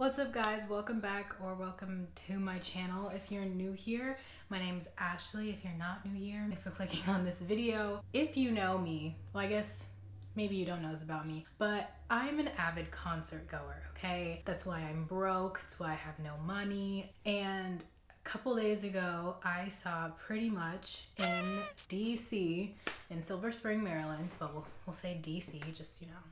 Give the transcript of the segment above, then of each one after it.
What's up guys, welcome back or welcome to my channel. If you're new here, my name's Ashley. If you're not new here, thanks for clicking on this video. If you know me, well I guess maybe you don't know this about me, but I'm an avid concert goer, okay? That's why I'm broke, that's why I have no money. And a couple days ago, I saw Pretty Much in DC, in Silver Spring, Maryland, but we'll say DC, just, you know.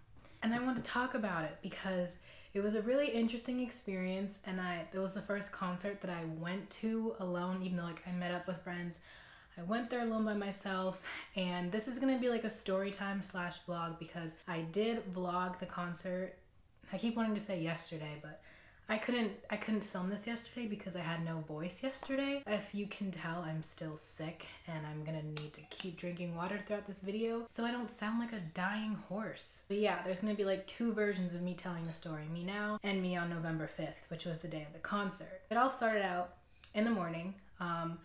And I want to talk about it because it was a really interesting experience, and it was the first concert that I went to alone, even though like I met up with friends. I went there alone by myself, and this is gonna be like a story time slash vlog because I did vlog the concert. I keep wanting to say yesterday, but I couldn't film this yesterday because I had no voice yesterday. If you can tell, I'm still sick and I'm gonna need to keep drinking water throughout this video so I don't sound like a dying horse. But yeah, there's gonna be like two versions of me telling the story, me now and me on November 5th, which was the day of the concert. It all started out in the morning. I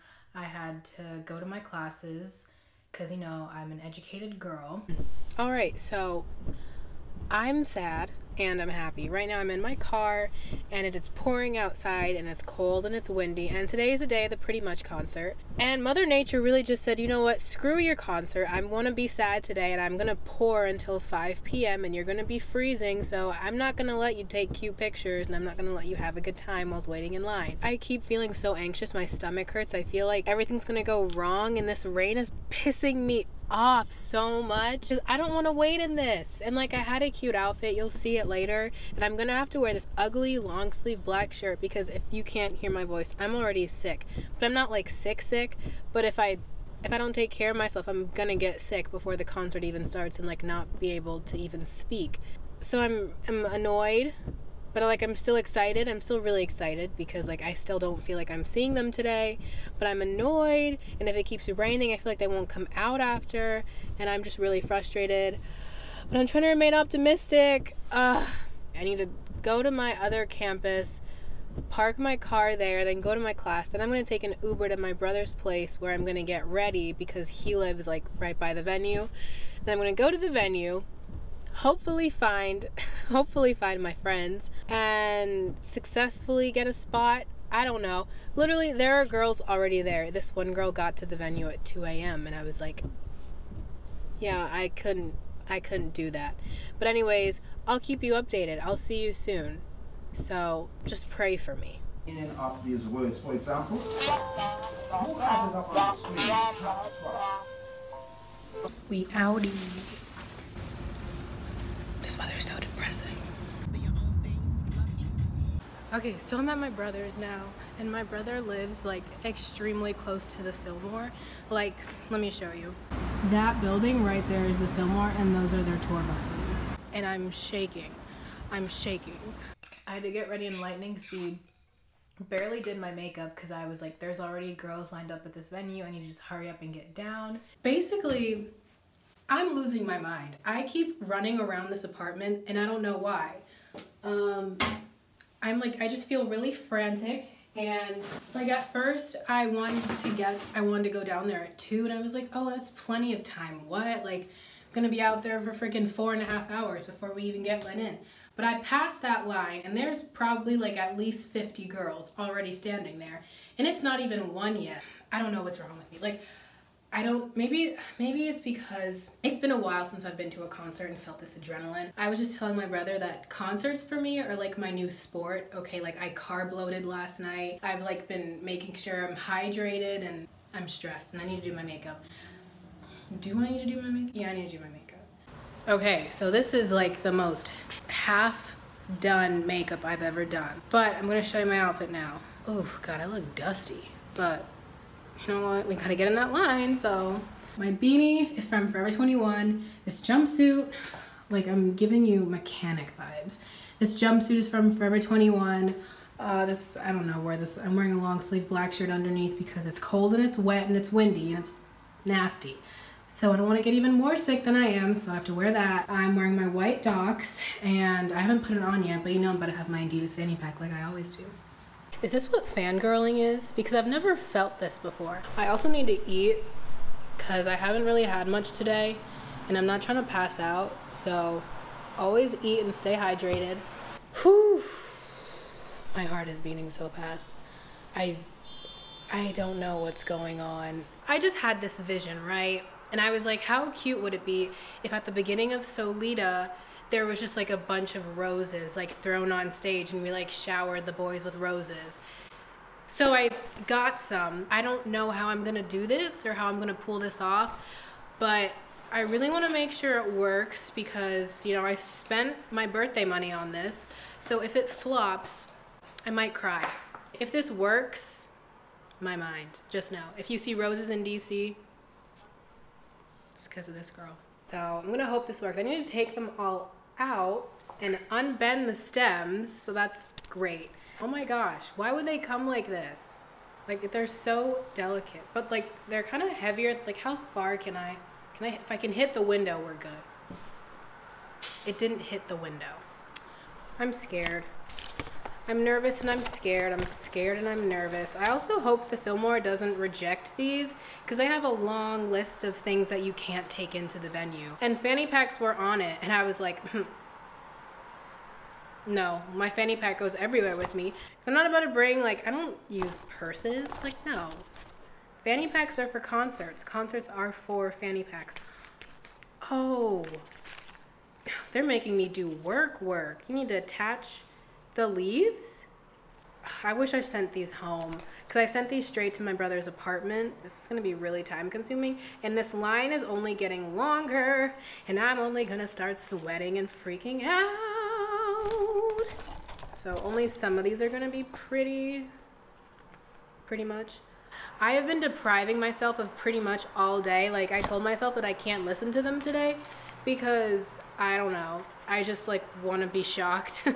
had to go to my classes because, you know, I'm an educated girl. All right, so I'm sad and I'm happy. Right now I'm in my car and it's pouring outside and it's cold and it's windy, and today is the day of the Pretty Much concert. And Mother Nature really just said, you know what, screw your concert. I'm gonna be sad today and I'm gonna pour until 5 p.m. and you're gonna be freezing, so I'm not gonna let you take cute pictures and I'm not gonna let you have a good time while waiting in line. I keep feeling so anxious, my stomach hurts. I feel like everything's gonna go wrong and this rain is pissing me off so much. I don't want to wait in this. And like, I had a cute outfit, you'll see it later, and I'm gonna have to wear this ugly long sleeve black shirt because if you can't hear my voice, I'm already sick. But I'm not like sick, but if I don't take care of myself, I'm gonna get sick before the concert even starts and like not be able to even speak. So I'm annoyed, but like I'm still excited. I'm still really excited because like I still don't feel like I'm seeing them today, but I'm annoyed, and if it keeps raining I feel like they won't come out after, and I'm just really frustrated. But I'm trying to remain optimistic. I need to go to my other campus, park my car there, then go to my class. Then I'm going to take an Uber to my brother's place where I'm going to get ready because he lives like right by the venue. Then I'm going to go to the venue, hopefully find my friends and successfully get a spot. I don't know. Literally, there are girls already there. This one girl got to the venue at 2 a.m. and I was like, yeah, I couldn't do that. But anyways, I'll keep you updated. I'll see you soon. So just pray for me. In and off these words, for example, who has it up on the screen? Try. We outie. This weather's so depressing. Okay, so I'm at my brother's now, and my brother lives like extremely close to the Fillmore. Like, let me show you. That building right there is the Fillmore, and those are their tour buses. And I'm shaking. I'm shaking. I had to get ready in lightning speed. Barely did my makeup because I was like, there's already girls lined up at this venue. I need to just hurry up and get down. Basically, I'm losing my mind. I keep running around this apartment and I don't know why. I just feel really frantic, and like at first I wanted to go down there at 2 and I was like, oh, that's plenty of time. What? Like, I'm gonna be out there for freaking 4.5 hours before we even get let in. But I passed that line and there's probably like at least 50 girls already standing there, and it's not even one yet. I don't know what's wrong with me. Like, maybe it's because it's been a while since I've been to a concert and felt this adrenaline. I was just telling my brother that concerts for me are like my new sport. Okay, like I carb loaded last night. I've like been making sure I'm hydrated, and I'm stressed and I need to do my makeup. Do I need to do my makeup? Yeah, I need to do my makeup. Okay, so this is like the most half done makeup I've ever done. But I'm gonna show you my outfit now. Oh God, I look dusty, but you know what, we gotta get in that line. So my beanie is from Forever 21. This jumpsuit, like I'm giving you mechanic vibes. This jumpsuit is from Forever 21. I don't know where this, I'm wearing a long sleeve black shirt underneath because it's cold and it's wet and it's windy and it's nasty. So I don't want to get even more sick than I am, so I have to wear that. I'm wearing my white Docs and I haven't put it on yet, but you know I'm about to have my Adidas fanny pack like I always do. Is this what fangirling is? Because I've never felt this before. I also need to eat because I haven't really had much today and I'm not trying to pass out. So always eat and stay hydrated. Whew. My heart is beating so fast. I don't know what's going on. I just had this vision, right? And I was like, how cute would it be if at the beginning of Solita, there was just like a bunch of roses like thrown on stage and we like showered the boys with roses. So I got some. I don't know how I'm gonna do this or how I'm gonna pull this off, but I really wanna make sure it works because, you know, I spent my birthday money on this. So if it flops, I might cry. If this works, my mind, just know. If you see roses in DC, it's because of this girl. So I'm gonna hope this works. I need to take them all out and unbend the stems, so that's great. Oh my gosh, why would they come like this? Like, they're so delicate, but like they're kind of heavier. Like, how far can I, if I can hit the window, we're good. It didn't hit the window. I'm scared. I'm nervous and I'm scared. I'm scared and I'm nervous. I also hope the Fillmore doesn't reject these because they have a long list of things that you can't take into the venue. And fanny packs were on it and I was like, no, my fanny pack goes everywhere with me. I'm not about to bring, like, I don't use purses. Like, no. Fanny packs are for concerts. Concerts are for fanny packs. Oh, they're making me do work. You need to attach the leaves? I wish I sent these home because I sent these straight to my brother's apartment. This is going to be really time consuming and this line is only getting longer and I'm only going to start sweating and freaking out. So only some of these are going to be pretty much. I have been depriving myself of pretty much all day. Like, I told myself that I can't listen to them today because I don't know. I just like want to be shocked.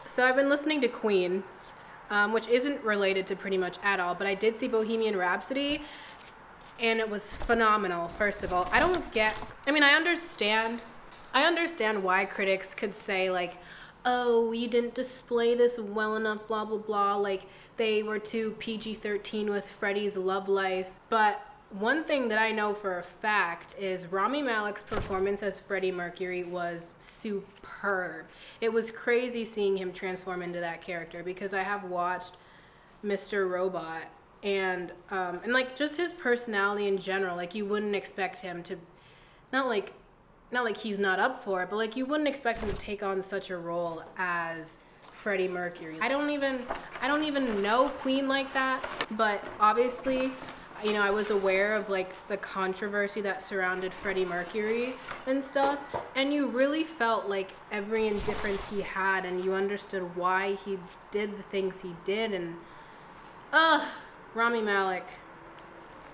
So I've been listening to Queen, which isn't related to Pretty Much at all, but I did see Bohemian Rhapsody, and it was phenomenal, first of all. I understand why critics could say, like, oh, you didn't display this well enough, blah, blah, blah, like, they were too PG-13 with Freddie's love life, but one thing that I know for a fact is Rami Malek's performance as Freddie Mercury was superb. It was crazy seeing him transform into that character because I have watched Mr. Robot and like just his personality in general, like you wouldn't expect him to, not like he's not up for it, but like you wouldn't expect him to take on such a role as Freddie Mercury. I don't even know Queen like that, but obviously, you know, I was aware of like the controversy that surrounded Freddie Mercury and stuff, and you really felt like every indifference he had and you understood why he did the things he did. And Rami Malek,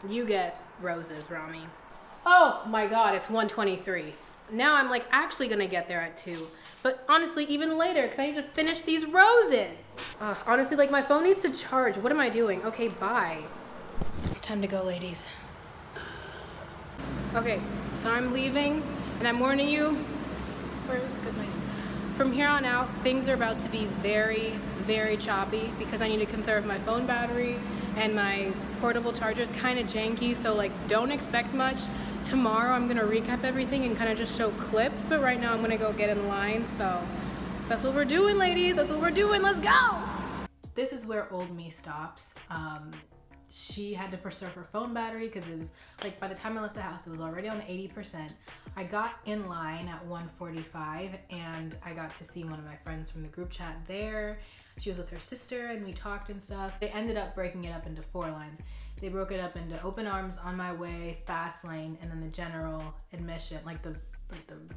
you get roses, Rami. Oh my god, it's 1:23. Now I'm like actually gonna get there at 2, but honestly even later because I need to finish these roses. Honestly, like my phone needs to charge. What am I doing? Okay, bye. It's time to go, ladies. Okay, so I'm leaving, and I'm warning you, where's good lighting? From here on out, things are about to be very, very choppy because I need to conserve my phone battery, and my portable charger is kind of janky, so like don't expect much. Tomorrow I'm gonna recap everything and kind of just show clips, but right now I'm gonna go get in line, so that's what we're doing, ladies. That's what we're doing. Let's go! This is where old me stops. She had to preserve her phone battery because it was like by the time I left the house it was already on 80%. I got in line at 1:45 and I got to see one of my friends from the group chat there. She was with her sister and we talked and stuff. They ended up breaking it up into 4 lines. They broke it up into open arms, on my way, fast lane, and then the general admission, like the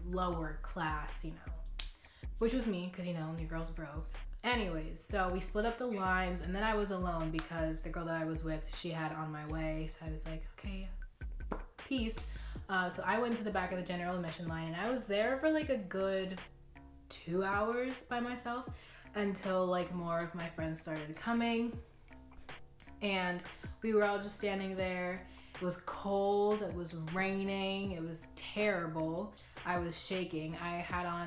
lower class, you know, which was me because, you know, your girl's broke. Anyways, so we split up the lines and then I was alone because the girl that I was with, she had on my way. So I was like, okay, peace. So I went to the back of the general admission line and I was there for like a good 2 hours by myself until like more of my friends started coming. And we were all just standing there. It was cold, it was raining, it was terrible. I was shaking. I had on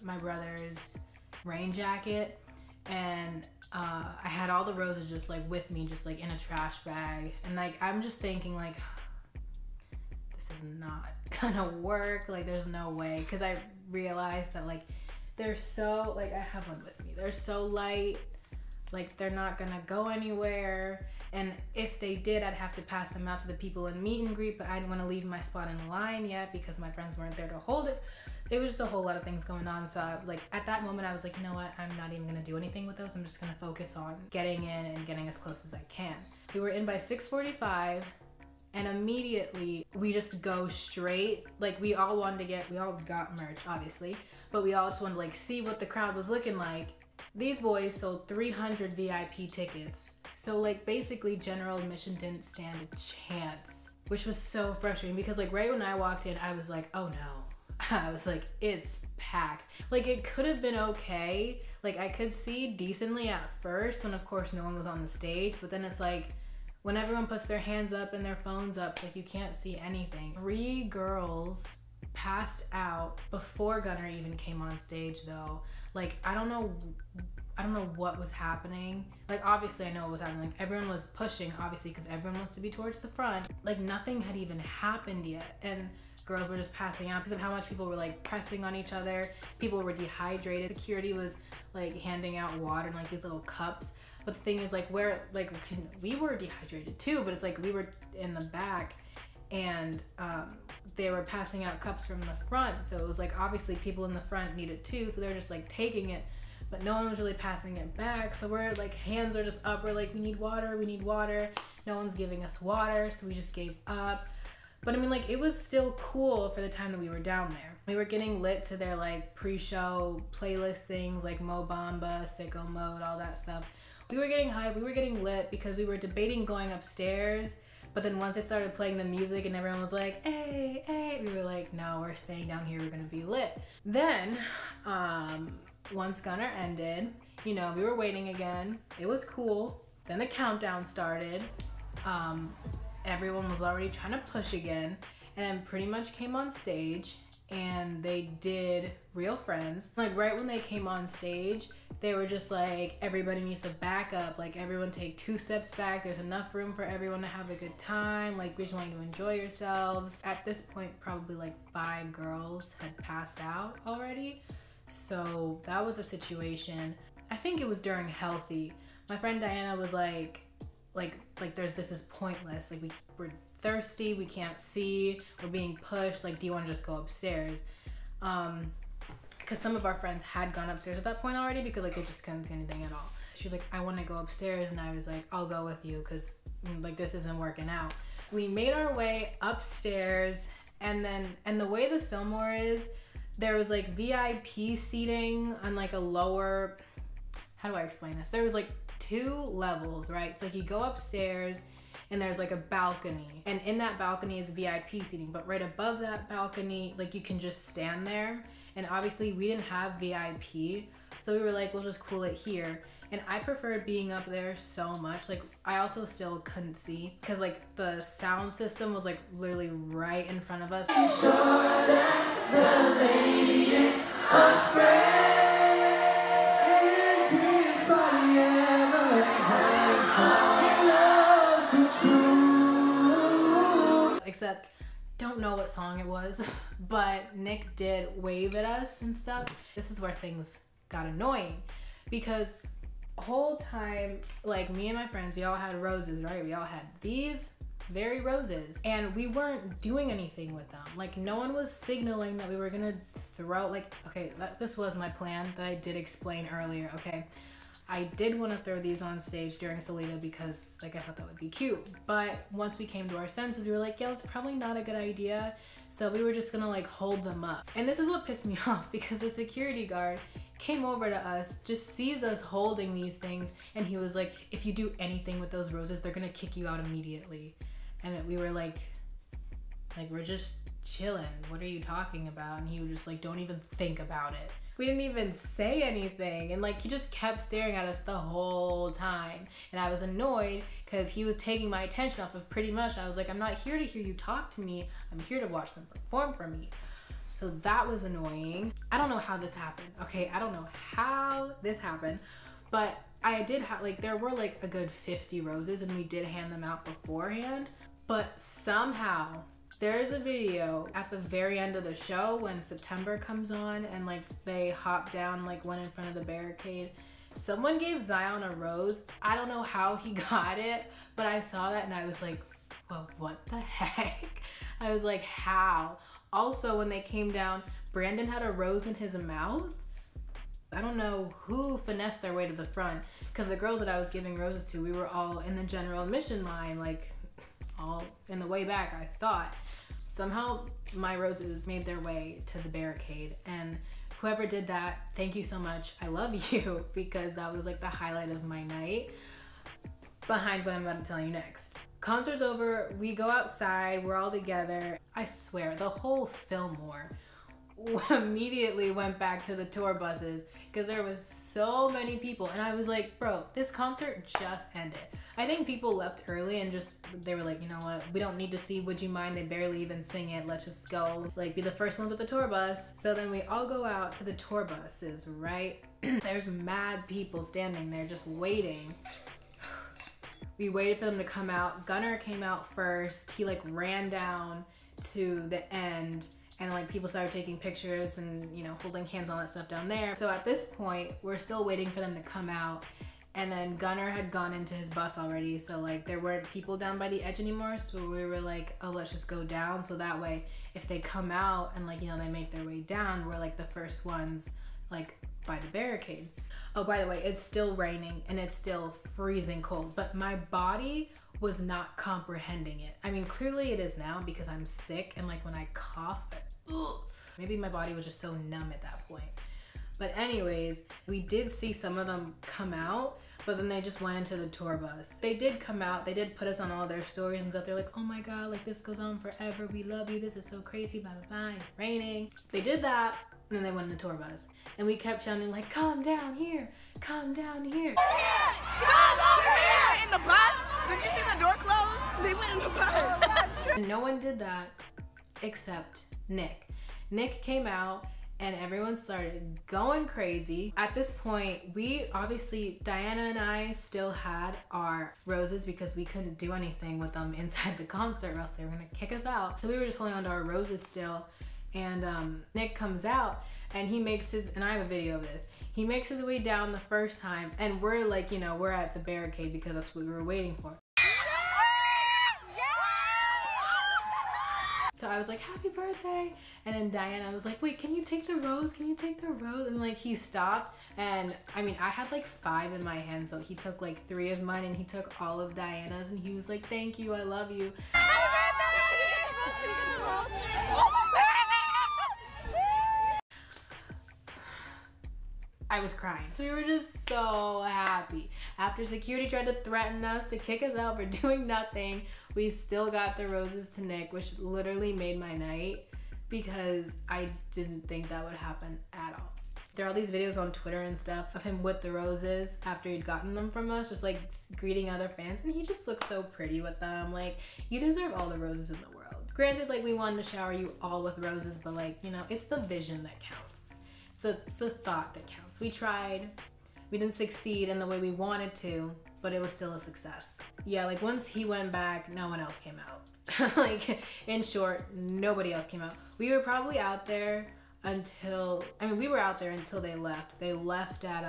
my brother's rain jacket and I had all the roses just like with me, just like in a trash bag, and like I'm just thinking like this is not gonna work, like there's no way, because I realized that like they're so, like I have one with me, they're so light, Like, they're not gonna go anywhere. And if they did, I'd have to pass them out to the people in meet and greet, but I didn't want to leave my spot in line yet because my friends weren't there to hold it. It was just a whole lot of things going on. So like at that moment I was like, you know what, I'm not even gonna do anything with those. I'm just gonna focus on getting in and getting as close as I can. We were in by 6:45 and immediately we just go straight. Like we all got merch obviously, but we all just wanted to like see what the crowd was looking like. These boys sold 300 VIP tickets. So like basically general admission didn't stand a chance, which was so frustrating because like right when I walked in, I was like, oh no. I was like, it's packed. Like it could have been okay. Like I could see decently at first when of course no one was on the stage, but then it's like when everyone puts their hands up and their phones up, it's like you can't see anything. 3 girls passed out before Gunner even came on stage though. Like I don't know what was happening. Like obviously I know what was happening. Like everyone was pushing obviously because everyone wants to be towards the front. Like nothing had even happened yet and girls were just passing out because of how much people were like pressing on each other. People were dehydrated. Security was like handing out water in like these little cups. But the thing is like we were dehydrated too, but it's like we were in the back and they were passing out cups from the front. So it was like obviously people in the front needed too. So they were just like taking it, but no one was really passing it back. So we're like, hands are just up. We're like, we need water, we need water. No one's giving us water. So we just gave up. But I mean, like, it was still cool for the time that we were down there. We were getting lit to their like pre-show playlist things like Mo Bamba, Sicko Mode, all that stuff. We were getting hype, we were getting lit because we were debating going upstairs. But then once they started playing the music and everyone was like, hey, hey, we were like, no, we're staying down here, we're gonna be lit. Then, once Gunner ended, you know, we were waiting again. It was cool. Then the countdown started. Everyone was already trying to push again, and then pretty much came on stage and they did Real Friends. Like right when they came on stage, they were just like, everybody needs to back up. Like everyone take 2 steps back. There's enough room for everyone to have a good time. Like we just want you to enjoy yourselves. At this point, probably like 5 girls had passed out already. So that was a situation. I think it was during Healthy. My friend Diana was like this is pointless. Like we're thirsty, we can't see, we're being pushed. Like, do you want to just go upstairs? Because some of our friends had gone upstairs at that point already because like they just couldn't see anything at all. She was like, I want to go upstairs, and I was like, I'll go with you because like this isn't working out. We made our way upstairs, and the way the Fillmore is, there was like VIP seating on like a lower, how do I explain this? There was like 2 levels, right? It's like you go upstairs and there's like a balcony, and in that balcony is VIP seating, but right above that balcony, like you can just stand there. And obviously we didn't have VIP, so we were like, we'll just cool it here. And I preferred being up there so much. Like I also still couldn't see because like the sound system was like literally right in front of us. Sure that the lady is afraid. Except don't know what song it was, but Nick did wave at us and stuff. This is where things got annoying because whole time, like me and my friends, we all had roses, right? We all had these very roses and we weren't doing anything with them. Like no one was signaling that we were gonna throw, like, okay, this was my plan that I did explain earlier, okay? I did want to throw these on stage during Solita because like I thought that would be cute. But once we came to our senses, we were like, yeah, that's probably not a good idea. So we were just gonna like hold them up. And this is what pissed me off because the security guard came over to us, just sees us holding these things, and he was like, if you do anything with those roses, they're gonna kick you out immediately. And we were like we're just chilling. What are you talking about? And he was just like, don't even think about it. We didn't even say anything, and like he just kept staring at us the whole time, and I was annoyed because he was taking my attention off of Pretty Much. I was like, I'm not here to hear you talk to me, I'm here to watch them perform for me. So that was annoying. I don't know how this happened, okay? I don't know how this happened, but I did have, like, there were like a good 50 roses and we did hand them out beforehand, but somehow there's a video at the very end of the show when September comes on and like they hop down like one in front of the barricade. Someone gave Zion a rose. I don't know how he got it, but I saw that and I was like, well, what the heck? I was like, how? Also, when they came down, Brandon had a rose in his mouth. I don't know who finessed their way to the front, because the girls that I was giving roses to, we were all in the general admission line, like all in the way back, I thought. Somehow my roses made their way to the barricade, and whoever did that, thank you so much. I love you, because that was like the highlight of my night, behind what I'm about to tell you next. Concert's over, we go outside, we're all together. I swear, the whole Fillmore immediately went back to the tour buses because there was so many people, and I was like, bro, this concert just ended. I think people left early and just, they were like, you know what, we don't need to see Would You Mind, they barely even sing it, let's just go, like, be the first ones at the tour bus. So then we all go out to the tour buses, right? There's mad people standing there just waiting. We waited for them to come out. Gunnar came out first. He like ran down to the end, and like people started taking pictures and, you know, holding hands, all that stuff down there. So at this point, we're still waiting for them to come out. And then Gunnar had gone into his bus already. So like there weren't people down by the edge anymore. So we were like, oh, let's just go down. So that way, if they come out and like, you know, they make their way down, we're like the first ones like by the barricade. Oh, by the way, it's still raining and it's still freezing cold, but my body was not comprehending it. I mean, clearly it is now because I'm sick, and like when I cough, maybe my body was just so numb at that point. But anyways, we did see some of them come out, but then they just went into the tour bus. They did come out, they did put us on all their stories and stuff. They're like, oh my God, like this goes on forever. We love you. This is so crazy, blah, blah, blah. It's raining. They did that, and then they went in the tour bus. And we kept shouting like, calm down here, calm down here. Come over here! In the bus? Did you see the door close? They went in the bus. And no one did that except Nick. Nick came out and everyone started going crazy. At this point, we obviously, Diana and I still had our roses because we couldn't do anything with them inside the concert or else they were gonna kick us out. So we were just holding on to our roses still. And Nick comes out and he makes his, and I have a video of this, he makes his way down the first time, and we're like, you know, we're at the barricade because that's what we were waiting for. So I was like, happy birthday. And then Diana was like, wait, can you take the rose? Can you take the rose? And like he stopped, and I mean, I had like 5 in my hand, so he took like 3 of mine and he took all of Diana's, and he was like, thank you, I love you. I was crying. We were just so happy. After security tried to threaten us to kick us out for doing nothing, we still got the roses to Nick, which literally made my night because I didn't think that would happen at all. There are all these videos on Twitter and stuff of him with the roses after he'd gotten them from us, just like greeting other fans, and he just looks so pretty with them. Like, you deserve all the roses in the world. Granted, like, we wanted to shower you all with roses, but like, you know, it's the vision that counts. It's the thought that counts. We tried, we didn't succeed in the way we wanted to, but it was still a success. Yeah, like once he went back, no one else came out. Like, in short, nobody else came out. We were probably out there until, I mean, we were out there until they left. They left at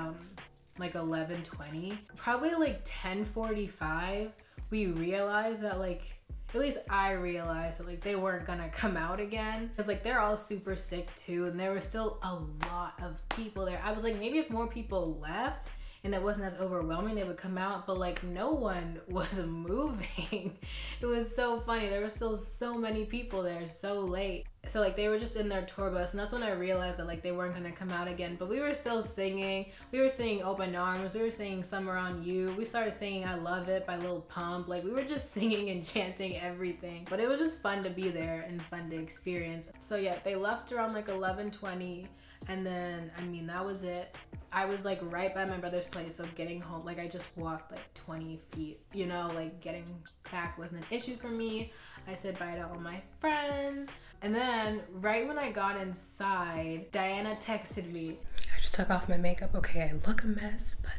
like 11:20. Probably like 10:45, we realized that like, at least I realized that like they weren't gonna come out again, because like they're all super sick too, and there was still a lot of people there. I was like, maybe if more people left and it wasn't as overwhelming, they would come out, but like no one was moving. It was so funny. There were still so many people there so late. So like they were just in their tour bus, and that's when I realized that like they weren't gonna come out again. But we were still singing. We were singing Open Arms. We were singing Summer on You. We started singing I Love It by Lil Pump. Like, we were just singing and chanting everything. But it was just fun to be there and fun to experience. So yeah, they left around like 11:20, and then, I mean, that was it. I was like right by my brother's place, so getting home, like I just walked like 20 feet, you know, like getting back wasn't an issue for me. I said bye to all my friends. And then right when I got inside, Diana texted me. I just took off my makeup. Okay, I look a mess, but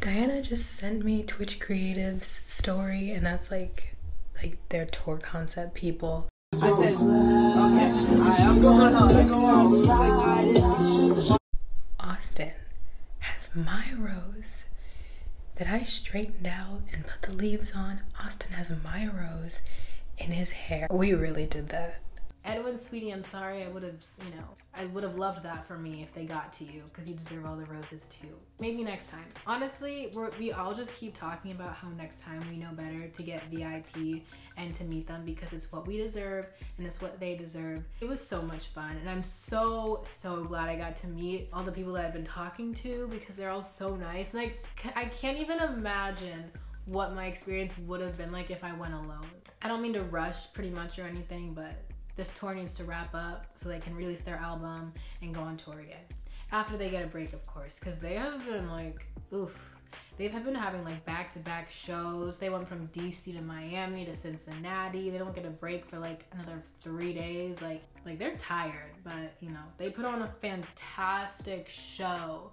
Diana just sent me Twitch Creative's story, and that's like their tour concept people. I said, okay, I'm going on. Austin has is my rose that I straightened out and put the leaves on. Austin has my rose in his hair. We really did that. Edwin, sweetie, I'm sorry. I would have loved that for me if they got to you, because you deserve all the roses too. Maybe next time. Honestly, we all just keep talking about how next time we know better to get VIP and to meet them, because it's what we deserve and it's what they deserve. It was so much fun, and I'm so glad I got to meet all the people that I've been talking to, because they're all so nice. And I can't even imagine what my experience would have been like if I went alone. I don't mean to rush Pretty Much or anything, but this tour needs to wrap up so they can release their album and go on tour again. After they get a break, of course, because they have been like, oof. They've been having like back-to-back shows. They went from DC to Miami to Cincinnati. They don't get a break for like another 3 days. Like they're tired, but you know, they put on a fantastic show.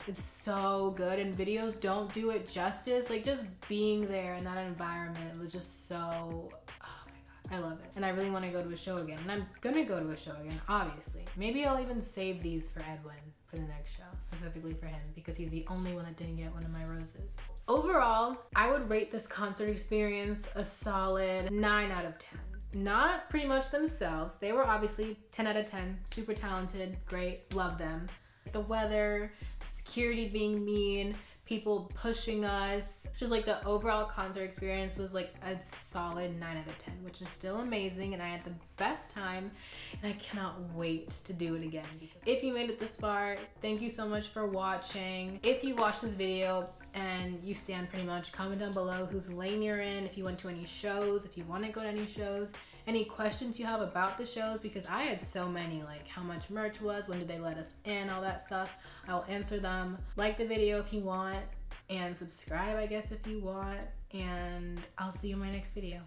It's so good, and videos don't do it justice. Like, just being there in that environment was just so, I love it. And I really want to go to a show again. And I'm gonna go to a show again, obviously. Maybe I'll even save these for Edwin for the next show, specifically for him, because he's the only one that didn't get one of my roses. Overall, I would rate this concert experience a solid 9 out of 10. Not Pretty Much themselves. They were obviously 10 out of 10. Super talented, great, love them. The weather, security being mean, people pushing us, just like the overall concert experience was like a solid 9 out of 10, which is still amazing, and I had the best time, and I cannot wait to do it again. If you made it this far, thank you so much for watching. If you watched this video and you stand Pretty Much, comment down below whose lane you're in, if you went to any shows, if you want to go to any shows, any questions you have about the shows, because I had so many, like how much merch was, when did they let us in, all that stuff. I'll answer them. Like the video if you want, and subscribe, I guess, if you want, and I'll see you in my next video.